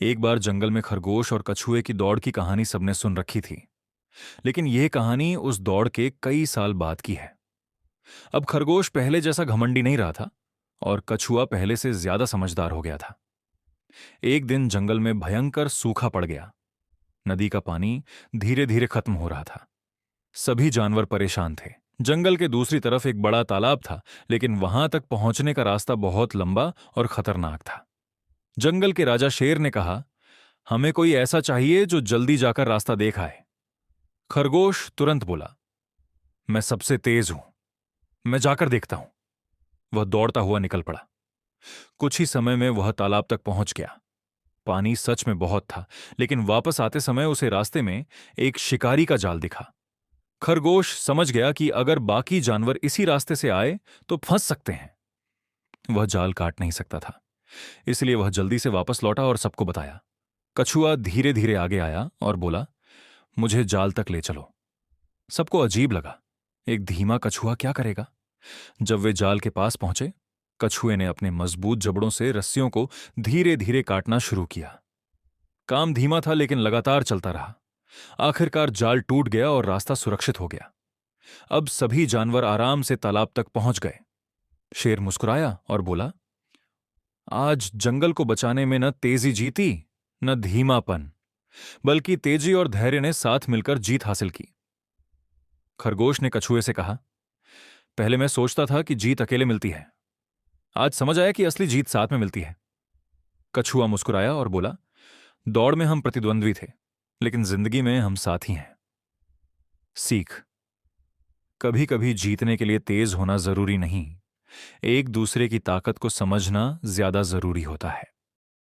एक बार जंगल में खरगोश और कछुए की दौड़ की कहानी सबने सुन रखी थी। लेकिन यह कहानी उस दौड़ के कई साल बाद की है। अब खरगोश पहले जैसा घमंडी नहीं रहा था और कछुआ पहले से ज्यादा समझदार हो गया था। एक दिन जंगल में भयंकर सूखा पड़ गया। नदी का पानी धीरे धीरे खत्म हो रहा था। सभी जानवर परेशान थे। जंगल के दूसरी तरफ एक बड़ा तालाब था, लेकिन वहां तक पहुंचने का रास्ता बहुत लंबा और खतरनाक था। जंगल के राजा शेर ने कहा, हमें कोई ऐसा चाहिए जो जल्दी जाकर रास्ता देख आए। खरगोश तुरंत बोला, मैं सबसे तेज हूं, मैं जाकर देखता हूं। वह दौड़ता हुआ निकल पड़ा। कुछ ही समय में वह तालाब तक पहुंच गया। पानी सच में बहुत था, लेकिन वापस आते समय उसे रास्ते में एक शिकारी का जाल दिखा। खरगोश समझ गया कि अगर बाकी जानवर इसी रास्ते से आए तो फंस सकते हैं। वह जाल काट नहीं सकता था, इसलिए वह जल्दी से वापस लौटा और सबको बताया। कछुआ धीरे धीरे आगे आया और बोला, मुझे जाल तक ले चलो। सबको अजीब लगा, एक धीमा कछुआ क्या करेगा। जब वे जाल के पास पहुंचे, कछुए ने अपने मजबूत जबड़ों से रस्सियों को धीरे धीरे काटना शुरू किया। काम धीमा था, लेकिन लगातार चलता रहा। आखिरकार जाल टूट गया और रास्ता सुरक्षित हो गया। अब सभी जानवर आराम से तालाब तक पहुंच गए। शेर मुस्कुराया और बोला, आज जंगल को बचाने में न तेजी जीती, न धीमापन, बल्कि तेजी और धैर्य ने साथ मिलकर जीत हासिल की। खरगोश ने कछुए से कहा, पहले मैं सोचता था कि जीत अकेले मिलती है, आज समझ आया कि असली जीत साथ में मिलती है। कछुआ मुस्कुराया और बोला, दौड़ में हम प्रतिद्वंद्वी थे, लेकिन जिंदगी में हम साथी हैं। सीख, कभी कभी जीतने के लिए तेज होना जरूरी नहीं, एक दूसरे की ताकत को समझना ज्यादा जरूरी होता है।